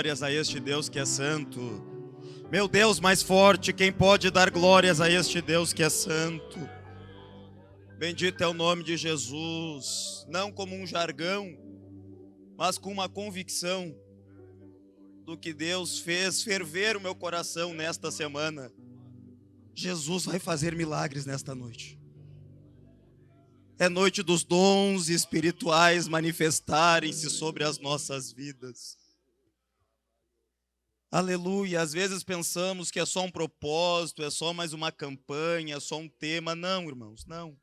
glórias a este Deus que é santo. Meu Deus mais forte, quem pode dar glórias a este Deus que é santo? Bendito é o nome de Jesus, não como um jargão, mas com uma convicção do que Deus fez ferver o meu coração nesta semana. Jesus vai fazer milagres nesta noite. É noite dos dons espirituais manifestarem-se sobre as nossas vidas. Aleluia. Às vezes pensamos que é só um propósito, é só mais uma campanha, é só um tema. Não, irmãos, não.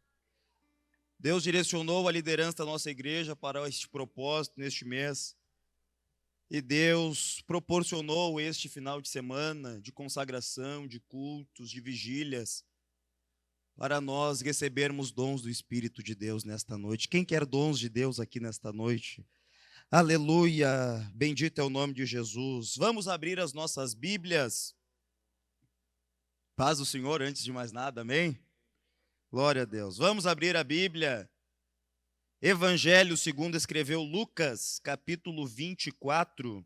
Deus direcionou a liderança da nossa igreja para este propósito neste mês. E Deus proporcionou este final de semana de consagração, de cultos, de vigílias, para nós recebermos dons do Espírito de Deus nesta noite. Quem quer dons de Deus aqui nesta noite? Aleluia, bendito é o nome de Jesus. Vamos abrir as nossas Bíblias. Paz do Senhor antes de mais nada, amém? Glória a Deus. Vamos abrir a Bíblia. Evangelho segundo escreveu Lucas, capítulo 24.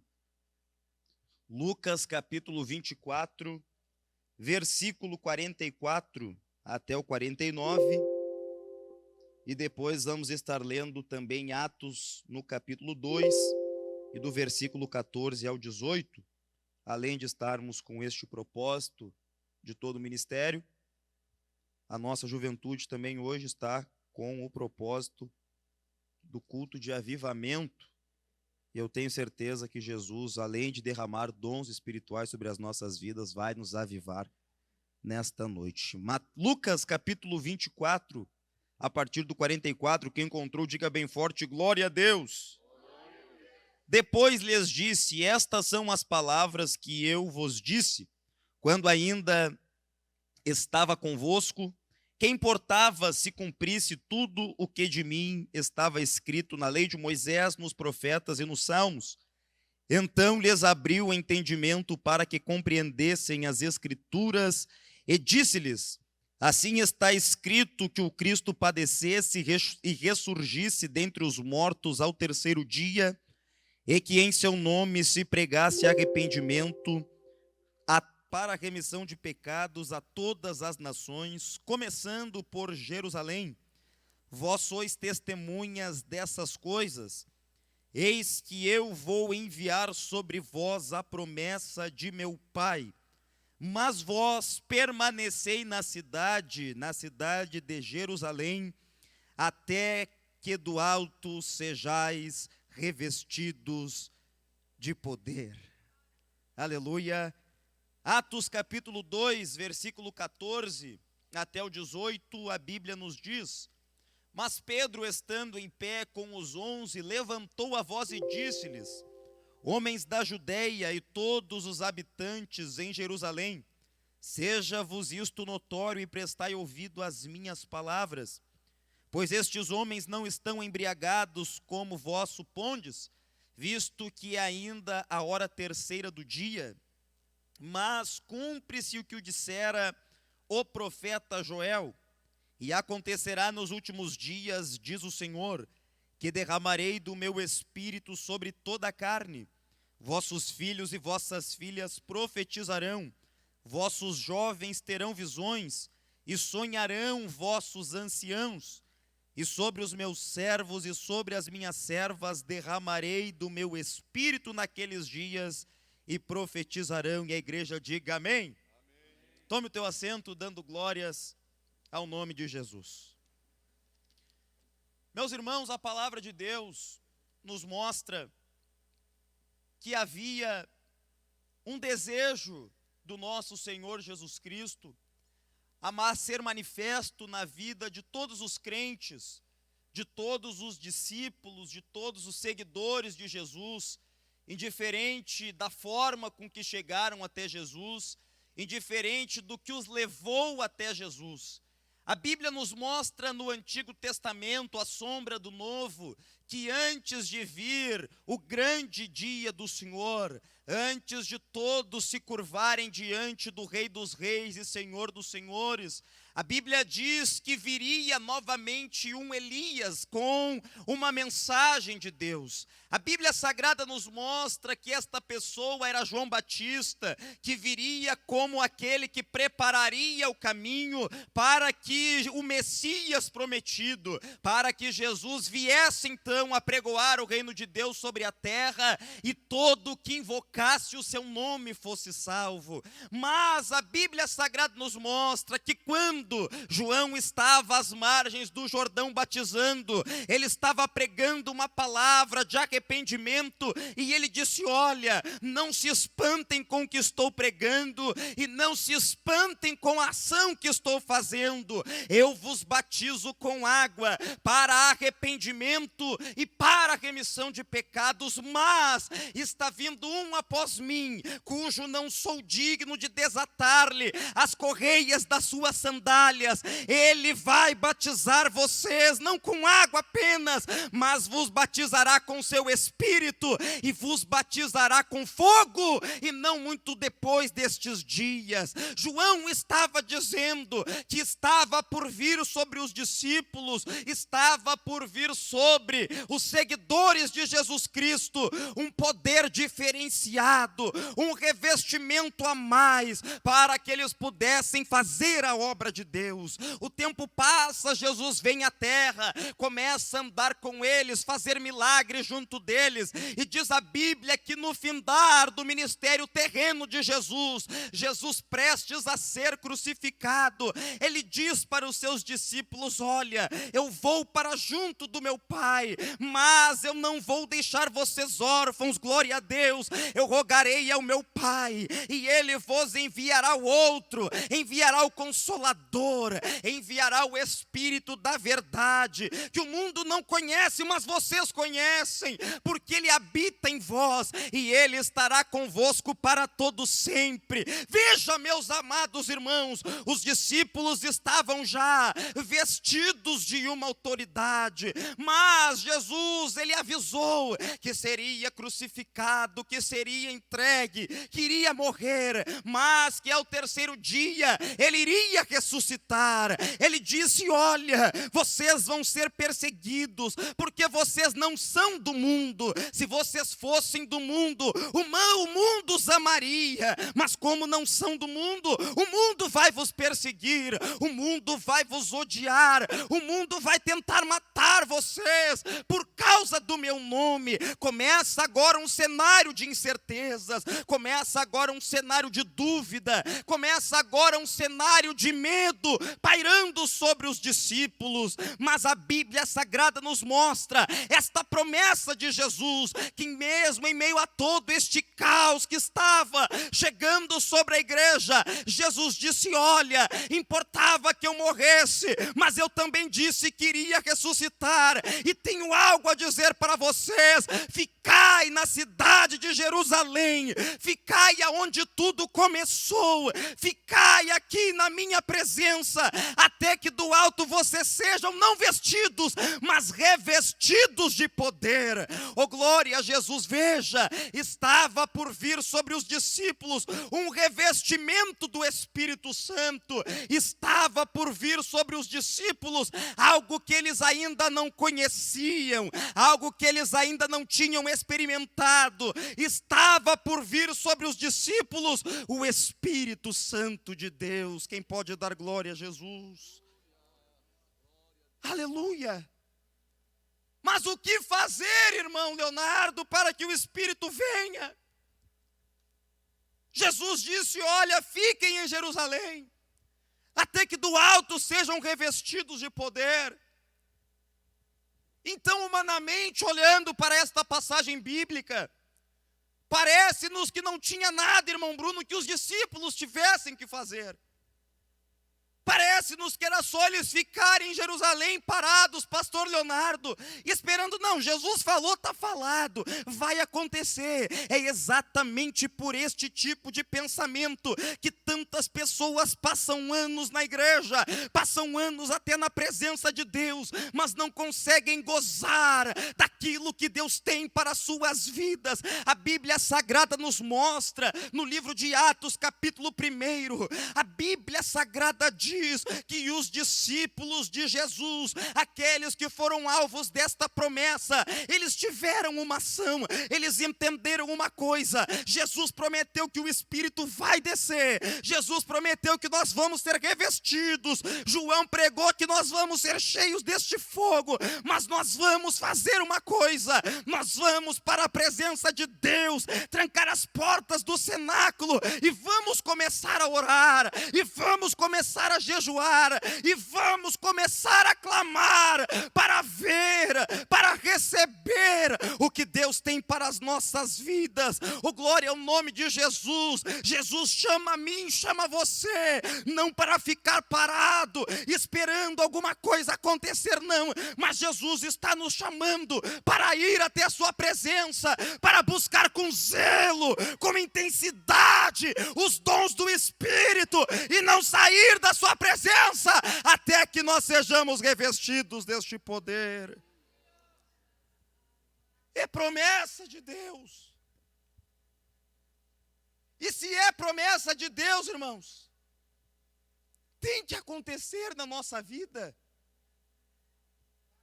Lucas, capítulo 24, versículo 44 até o 49. E depois vamos estar lendo também Atos no capítulo 2 e do versículo 14 ao 18, além de estarmos com este propósito de todo o ministério, a nossa juventude também hoje está com o propósito do culto de avivamento, e eu tenho certeza que Jesus, além de derramar dons espirituais sobre as nossas vidas, vai nos avivar nesta noite. Lucas capítulo 24, a partir do 44, quem encontrou, diga bem forte, glória a Deus. Depois lhes disse, estas são as palavras que eu vos disse, quando ainda estava convosco, que importava se cumprisse tudo o que de mim estava escrito na lei de Moisés, nos profetas e nos salmos. Então lhes abriu o entendimento para que compreendessem as Escrituras e disse-lhes, assim está escrito que o Cristo padecesse e ressurgisse dentre os mortos ao terceiro dia, e que em seu nome se pregasse arrependimento para a remissão de pecados a todas as nações, começando por Jerusalém. Vós sois testemunhas dessas coisas. Eis que eu vou enviar sobre vós a promessa de meu Pai. Mas vós permanecei na cidade de Jerusalém, até que do alto sejais revestidos de poder. Aleluia. Atos capítulo 2, versículo 14 até o 18, a Bíblia nos diz, mas Pedro, estando em pé com os 11, levantou a voz e disse-lhes, homens da Judeia e todos os habitantes em Jerusalém, seja-vos isto notório e prestai ouvido às minhas palavras, pois estes homens não estão embriagados como vós supondes, visto que é ainda a hora terceira do dia. Mas cumpre-se o que o dissera o profeta Joel, e acontecerá nos últimos dias, diz o Senhor, que derramarei do meu espírito sobre toda a carne. Vossos filhos e vossas filhas profetizarão, vossos jovens terão visões, e sonharão vossos anciãos. E sobre os meus servos e sobre as minhas servas derramarei do meu espírito naqueles dias, e profetizarão, e a igreja diga amém. Amém. Tome o teu assento, dando glórias ao nome de Jesus. Meus irmãos, a palavra de Deus nos mostra que havia um desejo do nosso Senhor Jesus Cristo a ser manifesto na vida de todos os crentes, de todos os discípulos, de todos os seguidores de Jesus, indiferente da forma com que chegaram até Jesus, indiferente do que os levou até Jesus. A Bíblia nos mostra no Antigo Testamento, à sombra do Novo, que antes de vir o grande dia do Senhor, antes de todos se curvarem diante do Rei dos Reis e Senhor dos Senhores, a Bíblia diz que viria novamente um Elias com uma mensagem de Deus. A Bíblia Sagrada nos mostra que esta pessoa era João Batista, que viria como aquele que prepararia o caminho para que o Messias prometido, para que Jesus viesse então a pregoar o reino de Deus sobre a terra e todo que invocasse o seu nome fosse salvo. Mas a Bíblia Sagrada nos mostra que quando João estava às margens do Jordão batizando, ele estava pregando uma palavra de arrependimento e ele disse: olha, não se espantem com o que estou pregando e não se espantem com a ação que estou fazendo. Eu vos batizo com água para arrependimento e para a remissão de pecados, mas está vindo um após mim, cujo não sou digno de desatar-lhe as correias das suas sandálias. Ele vai batizar vocês, não com água apenas, mas vos batizará com seu Espírito e vos batizará com fogo, e não muito depois destes dias. João estava dizendo que estava por vir sobre os discípulos, estava por vir sobre os seguidores de Jesus Cristo, um poder diferenciado, um revestimento a mais, para que eles pudessem fazer a obra de Deus. O tempo passa, Jesus vem à terra, começa a andar com eles, fazer milagres junto deles, e diz a Bíblia que no findar do ministério terreno de Jesus, Jesus prestes a ser crucificado, ele diz para os seus discípulos: olha, eu vou para junto do meu Pai, mas eu não vou deixar vocês órfãos, glória a Deus, eu rogarei ao meu Pai, e ele vos enviará o outro, enviará o Consolador, enviará o Espírito da verdade, que o mundo não conhece, mas vocês conhecem, porque ele habita em vós, e ele estará convosco para todo sempre. Veja, meus amados irmãos, os discípulos estavam já vestidos de uma autoridade, mas Jesus, ele avisou que seria crucificado, que seria entregue, que iria morrer, mas que ao terceiro dia ele iria ressuscitar. Ele disse: olha, vocês vão ser perseguidos, porque vocês não são do mundo. Se vocês fossem do mundo, o mundo os amaria, mas como não são do mundo, o mundo vai vos perseguir, o mundo vai vos odiar, o mundo vai tentar matar vocês por causa do meu nome. Começa agora um cenário de incertezas, começa agora um cenário de dúvida, começa agora um cenário de medo pairando sobre os discípulos, mas a Bíblia Sagrada nos mostra esta promessa de Jesus, que mesmo em meio a todo este caos que estava chegando sobre a igreja, Jesus disse: olha, importava que eu morresse, mas eu também disse que iria ressuscitar, e tenho algo a dizer para vocês: ficai na cidade de Jerusalém, ficai aonde tudo começou, ficai aqui na minha presença, até que do alto vocês sejam não vestidos, mas revestidos de poder. Oh, glória a Jesus! Veja, estava por vir sobre os discípulos um revestimento do Espírito Santo, estava por vir sobre os discípulos algo que eles ainda não conheciam, algo que eles ainda não tinham experimentado. Estava por vir sobre os discípulos o Espírito Santo de Deus. Quem pode dar glória a Jesus? Aleluia! Mas o que fazer, irmão Leonardo, para que o Espírito venha? Jesus disse: olha, fiquem em Jerusalém, até que do alto sejam revestidos de poder. Então, humanamente, olhando para esta passagem bíblica, parece-nos que não tinha nada, irmão Bruno, que os discípulos tivessem que fazer. Parece Parece-nos que era só eles ficarem em Jerusalém parados, pastor Leonardo, esperando. Não, Jesus falou, está falado, vai acontecer. É exatamente por este tipo de pensamento que tantas pessoas passam anos na igreja, passam anos até na presença de Deus, mas não conseguem gozar daquilo que Deus tem para as suas vidas. A Bíblia Sagrada nos mostra, no livro de Atos, capítulo 1, a Bíblia Sagrada diz que os discípulos de Jesus, aqueles que foram alvos desta promessa, eles tiveram uma ação, eles entenderam uma coisa: Jesus prometeu que o Espírito vai descer, Jesus prometeu que nós vamos ser revestidos, João pregou que nós vamos ser cheios deste fogo, mas nós vamos fazer uma coisa: nós vamos para a presença de Deus, trancar as portas do cenáculo e vamos começar a orar, e vamos começar a jejuar, e vamos começar a clamar para ver, para receber o que Deus tem para as nossas vidas. Oh, glória ao nome de Jesus. Jesus chama a mim, chama você, não para ficar parado, esperando alguma coisa acontecer, não, mas Jesus está nos chamando para ir até a sua presença, para buscar com zelo, com intensidade, os dons do Espírito, e não sair da sua presença até que nós sejamos revestidos deste poder. É promessa de Deus. E se é promessa de Deus, irmãos, tem que acontecer na nossa vida.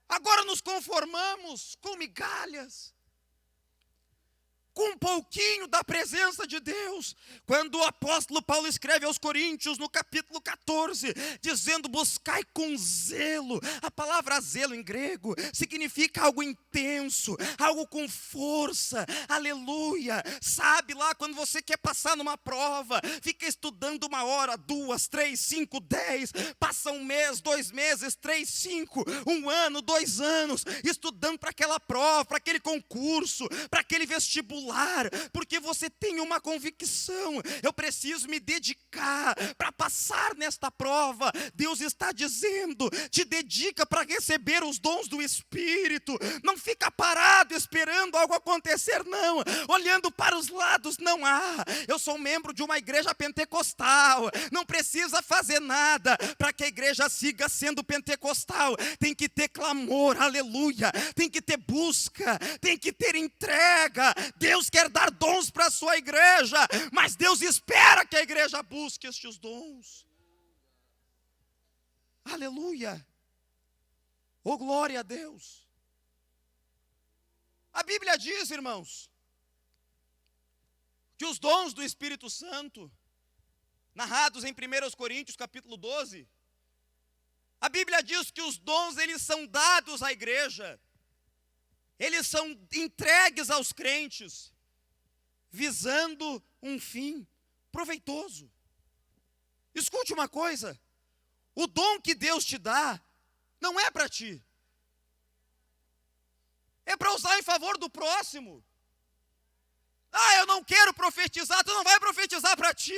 Agora nos conformamos com migalhas, com um pouquinho da presença de Deus. Quando o apóstolo Paulo escreve aos Coríntios, no capítulo 14, dizendo: buscai com zelo. A palavra zelo em grego significa algo intenso, algo com força, aleluia. Sabe lá, quando você quer passar numa prova, fica estudando 1 hora, 2, 3, 5, 10, passa 1 mês, 2 meses, 3, 5, 1 ano, 2 anos, estudando para aquela prova, para aquele concurso, para aquele vestibular, porque você tem uma convicção: eu preciso me dedicar para passar nesta prova. Deus está dizendo: te dedica para receber os dons do Espírito, não fica parado esperando algo acontecer, não, olhando para os lados. Não há, eu sou membro de uma igreja pentecostal, não precisa fazer nada para que a igreja siga sendo pentecostal. Tem que ter clamor, aleluia, tem que ter busca, tem que ter entrega. Deus quer dar dons para a sua igreja, mas Deus espera que a igreja busque estes dons. Aleluia. Oh, glória a Deus. A Bíblia diz, irmãos, que os dons do Espírito Santo, narrados em 1 Coríntios capítulo 12, a Bíblia diz que os dons, eles são dados à igreja, eles são entregues aos crentes, visando um fim proveitoso. Escute uma coisa: o dom que Deus te dá não é para ti, é para usar em favor do próximo. Eu não quero profetizar. Tu não vai profetizar para ti,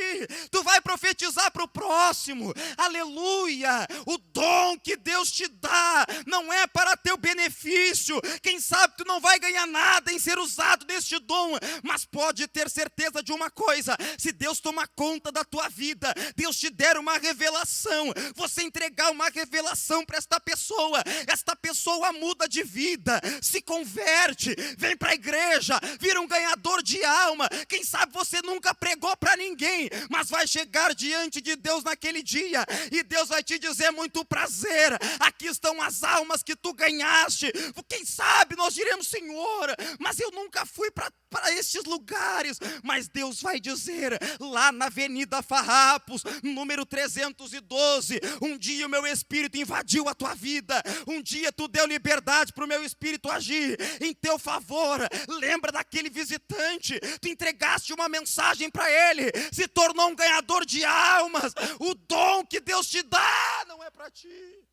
tu vai profetizar para o próximo. Aleluia. O dom que Deus te dá não é para teu benefício. Quem sabe tu não vai ganhar nada em ser usado deste dom, mas pode ter certeza de uma coisa: se Deus tomar conta da tua vida, Deus te der uma revelação, você entregar uma revelação para esta pessoa muda de vida, se converte, vem para a igreja, vira um ganhador de alma. Quem sabe você nunca pregou para ninguém, mas vai chegar diante de Deus naquele dia, e Deus vai te dizer: muito prazer, aqui estão as almas que tu ganhaste. Quem sabe nós diremos: Senhor, mas eu nunca fui para estes lugares. Mas Deus vai dizer, lá na Avenida Farrapos, número 312, um dia o meu Espírito invadiu a tua vida, um dia tu deu liberdade para o meu Espírito agir em teu favor. Lembra daquele visitante? Tu entregaste uma mensagem para ele, se tornou um ganhador de almas. O dom que Deus te dá não é para ti.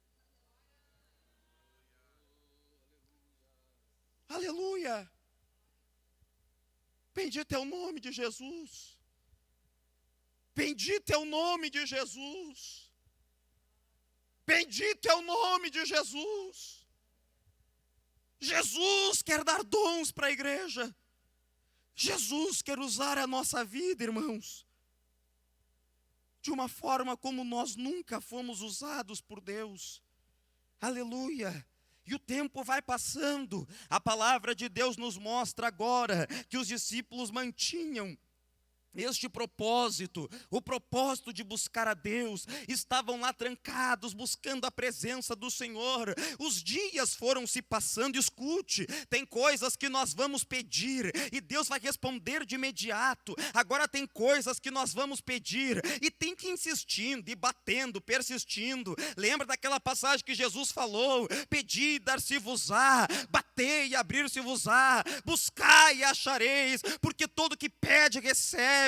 Aleluia. Bendito é o nome de Jesus. Bendito é o nome de Jesus. Bendito é o nome de Jesus. Jesus quer dar dons para a igreja. Jesus quer usar a nossa vida, irmãos, de uma forma como nós nunca fomos usados por Deus. Aleluia! E o tempo vai passando. A palavra de Deus nos mostra agora que os discípulos mantinham este propósito, o propósito de buscar a Deus. Estavam lá trancados, buscando a presença do Senhor. Os dias foram se passando. Escute, tem coisas que nós vamos pedir e Deus vai responder de imediato. Agora tem coisas que nós vamos pedir e tem que ir insistindo, e batendo, persistindo. Lembra daquela passagem que Jesus falou: pedi e dar-se-vos-á, batei e abrir-se-vos-á, buscai e achareis, porque todo que pede recebe,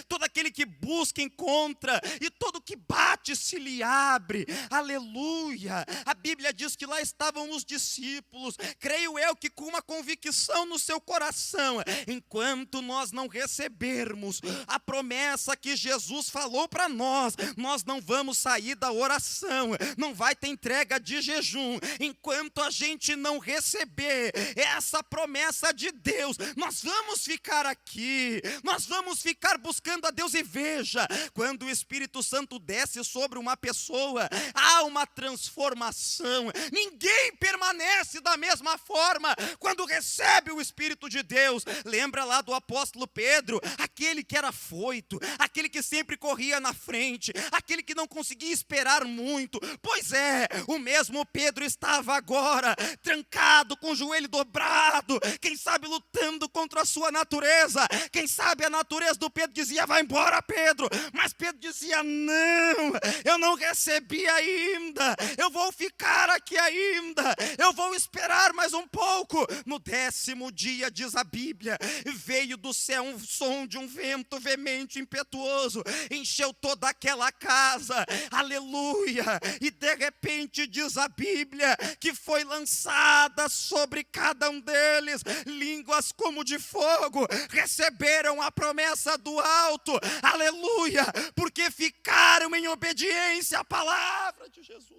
todo aquele que busca encontra, e todo que bate se lhe abre. Aleluia! A Bíblia diz que lá estavam os discípulos, creio eu que com uma convicção no seu coração: enquanto nós não recebermos a promessa que Jesus falou para nós, nós não vamos sair da oração, não vai ter entrega de jejum. Enquanto a gente não receber essa promessa de Deus, nós vamos ficar aqui, nós vamos ficar buscando a Deus. E veja, quando o Espírito Santo desce sobre uma pessoa, há uma transformação. Ninguém permanece da mesma forma quando recebe o Espírito de Deus. Lembra lá do apóstolo Pedro, aquele que era afoito, aquele que sempre corria na frente, aquele que não conseguia esperar muito. Pois é, o mesmo Pedro estava agora trancado, com o joelho dobrado, quem sabe lutando contra a sua natureza. Quem sabe a natureza do Pedro dizia: vai embora, Pedro. Mas Pedro dizia: não, eu não recebi ainda, eu vou ficar aqui ainda, eu vou esperar mais um pouco. No 10º dia, diz a Bíblia, veio do céu um som de um vento veemente, impetuoso, encheu toda aquela casa. Aleluia! E de repente, diz a Bíblia, que foi lançada sobre cada um deles línguas como de fogo. Receberam a promessa do alto, aleluia, porque ficaram em obediência à palavra de Jesus.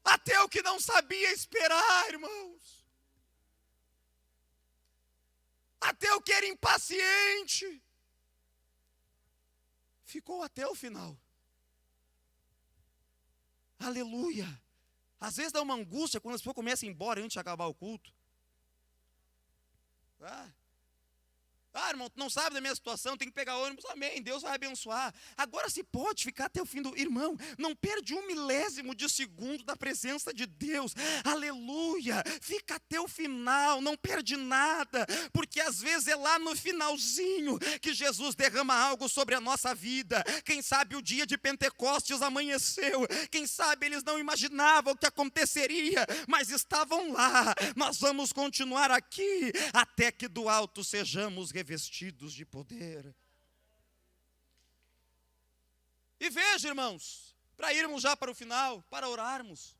Até o que não sabia esperar, irmãos, até o que era impaciente, ficou até o final. Aleluia! Às vezes dá uma angústia quando as pessoas começam a ir embora antes de acabar o culto. Irmão, tu não sabe da minha situação, tem que pegar ônibus. Amém, Deus vai abençoar. Agora, se pode ficar até o fim do... Irmão, não perde 1 milésimo de segundo da presença de Deus. Aleluia, fica até o final, não perde nada, porque às vezes é lá no finalzinho que Jesus derrama algo sobre a nossa vida. Quem sabe o dia de Pentecostes amanheceu, quem sabe eles não imaginavam o que aconteceria, mas estavam lá. Nós vamos continuar aqui até que do alto sejamos revestidos de poder. E veja, irmãos, para irmos já para o final, para orarmos,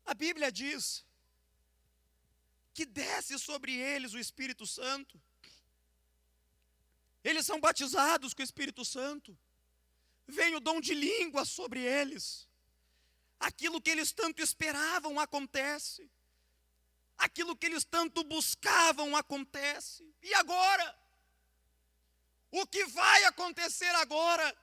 a Bíblia diz que desce sobre eles o Espírito Santo. Eles são batizados com o Espírito Santo. Vem o dom de língua sobre eles. Aquilo que eles tanto esperavam acontece. Aquilo que eles tanto buscavam acontece. E agora? O que vai acontecer agora?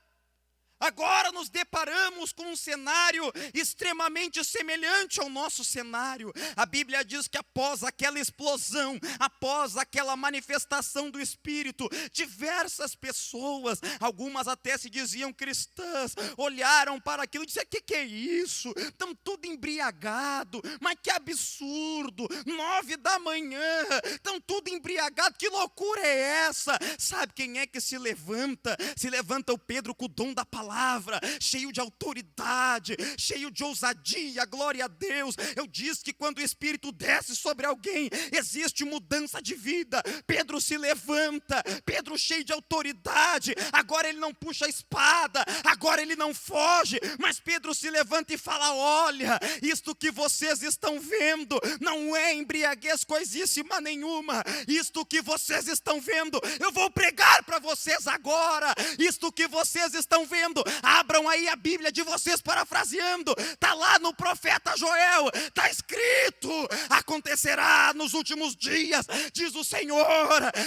Agora nos deparamos com um cenário extremamente semelhante ao nosso cenário. A Bíblia diz que após aquela explosão, após aquela manifestação do Espírito, diversas pessoas, algumas até se diziam cristãs, olharam para aquilo e disseram: que é isso? Estão tudo embriagado, mas que absurdo, 9 da manhã, estão tudo embriagado, que loucura é essa? Sabe quem é que se levanta? Se levanta o Pedro com o dom da palavra palavra, cheio de autoridade, cheio de ousadia, glória a Deus. Eu disse que quando o Espírito desce sobre alguém, existe mudança de vida. Pedro se levanta, Pedro cheio de autoridade, agora ele não puxa a espada, agora ele não foge, mas Pedro se levanta e fala: olha, isto que vocês estão vendo não é embriaguez coisíssima nenhuma, isto que vocês estão vendo, eu vou pregar para vocês agora, isto que vocês estão vendo, abram aí a Bíblia de vocês parafraseando, está lá no profeta Joel, está escrito: acontecerá nos últimos dias, diz o Senhor,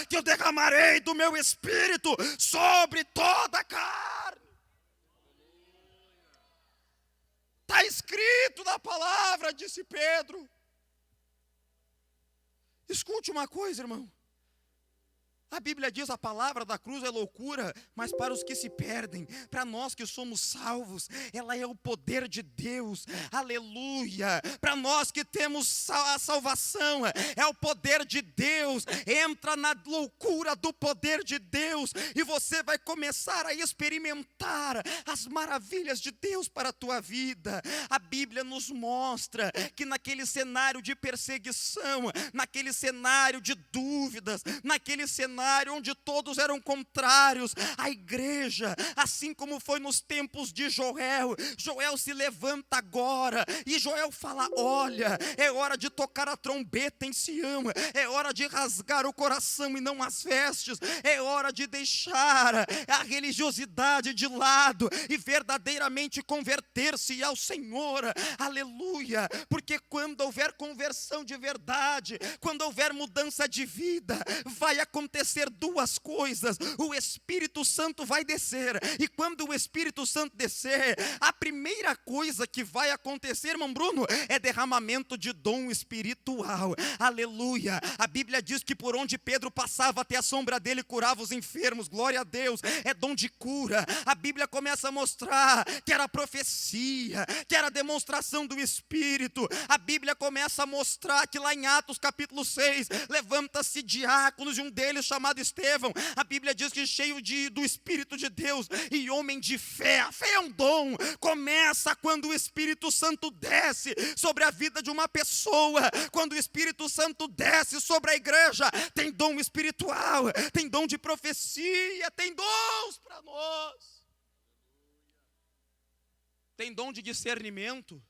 que eu derramarei do meu Espírito sobre toda a carne. Está escrito na palavra, disse Pedro. Escute uma coisa, irmão. A Bíblia diz: a palavra da cruz é loucura, mas para os que se perdem, para nós que somos salvos, ela é o poder de Deus, aleluia. Para nós que temos a salvação, é o poder de Deus. Entra na loucura do poder de Deus, e você vai começar a experimentar as maravilhas de Deus para a tua vida. A Bíblia nos mostra que naquele cenário de perseguição, naquele cenário de dúvidas, naquele cenário onde todos eram contrários, a igreja, assim como foi nos tempos de Joel, Joel se levanta agora, e Joel fala: olha, é hora de tocar a trombeta em Sião, é hora de rasgar o coração e não as vestes, é hora de deixar a religiosidade de lado e verdadeiramente converter-se ao Senhor, aleluia, porque quando houver conversão de verdade, quando houver mudança de vida, vai acontecer duas coisas: o Espírito Santo vai descer, e quando o Espírito Santo descer, a primeira coisa que vai acontecer, irmão Bruno, é derramamento de dom espiritual, aleluia. A Bíblia diz que por onde Pedro passava, até a sombra dele curava os enfermos, glória a Deus, é dom de cura. A Bíblia começa a mostrar que era profecia, que era demonstração do Espírito. A Bíblia começa a mostrar que lá em Atos capítulo 6, levanta-se diáconos, e um deles chamado Estevão, a Bíblia diz que cheio do Espírito de Deus e homem de fé. A fé é um dom, começa quando o Espírito Santo desce sobre a vida de uma pessoa. Quando o Espírito Santo desce sobre a igreja, tem dom espiritual, tem dom de profecia, tem dons para nós, tem dom de discernimento,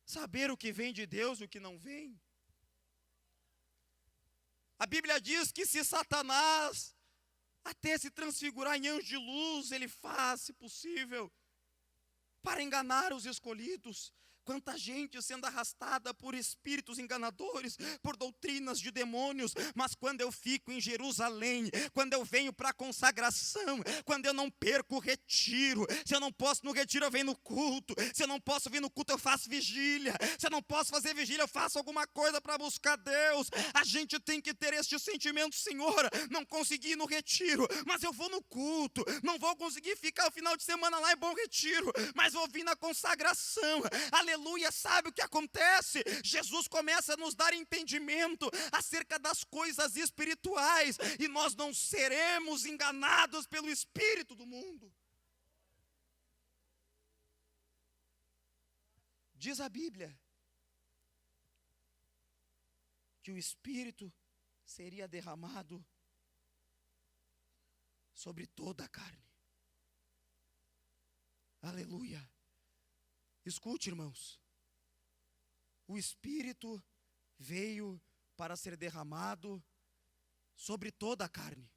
saber o que vem de Deus e o que não vem. A Bíblia diz que se Satanás até se transfigurar em anjo de luz, ele faz, se possível, para enganar os escolhidos. Quanta gente sendo arrastada por espíritos enganadores, por doutrinas de demônios, mas quando eu fico em Jerusalém, quando eu venho para a consagração, quando eu não perco o retiro, se eu não posso no retiro eu venho no culto, se eu não posso vir no culto eu faço vigília, se eu não posso fazer vigília eu faço alguma coisa para buscar Deus. A gente tem que ter este sentimento: Senhor, não consegui ir no retiro, mas eu vou no culto, não vou conseguir ficar o final de semana lá em Bom Retiro, mas vou vir na consagração, aleluia. Sabe o que acontece? Jesus começa a nos dar entendimento acerca das coisas espirituais, e nós não seremos enganados pelo espírito do mundo. Diz a Bíblia que o Espírito seria derramado sobre toda a carne. Aleluia. Escute, irmãos, o Espírito veio para ser derramado sobre toda a carne,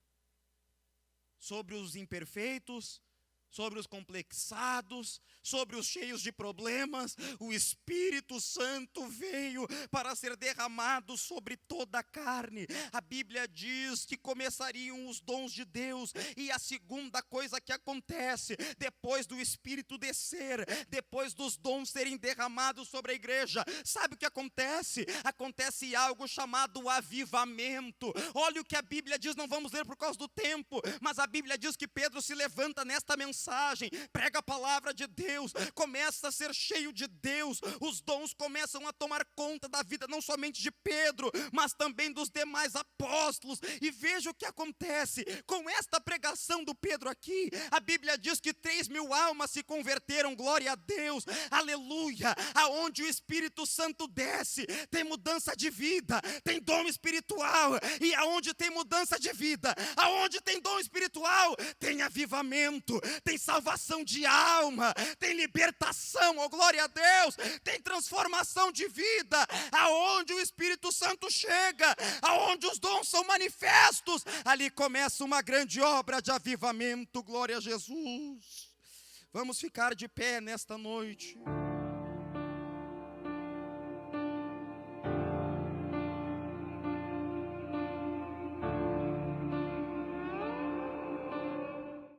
sobre os imperfeitos, sobre os complexados, sobre os cheios de problemas. O Espírito Santo veio para ser derramado sobre toda a carne. A Bíblia diz que começariam os dons de Deus, e a segunda coisa que acontece, depois do Espírito descer, depois dos dons serem derramados sobre a igreja, sabe o que acontece? Acontece algo chamado avivamento. Olha o que a Bíblia diz, não vamos ler por causa do tempo, mas a Bíblia diz que Pedro se levanta nesta mensagem mensagem, prega a palavra de Deus, começa a ser cheio de Deus, os dons começam a tomar conta da vida, não somente de Pedro, mas também dos demais apóstolos. E veja o que acontece com esta pregação do Pedro aqui. A Bíblia diz que 3.000 almas se converteram, glória a Deus, aleluia. Aonde o Espírito Santo desce, tem mudança de vida, tem dom espiritual. E aonde tem mudança de vida, aonde tem dom espiritual, tem avivamento, tem salvação de alma, tem libertação, oh glória a Deus, tem transformação de vida. Aonde o Espírito Santo chega, aonde os dons são manifestos, ali começa uma grande obra de avivamento, glória a Jesus. Vamos ficar de pé nesta noite.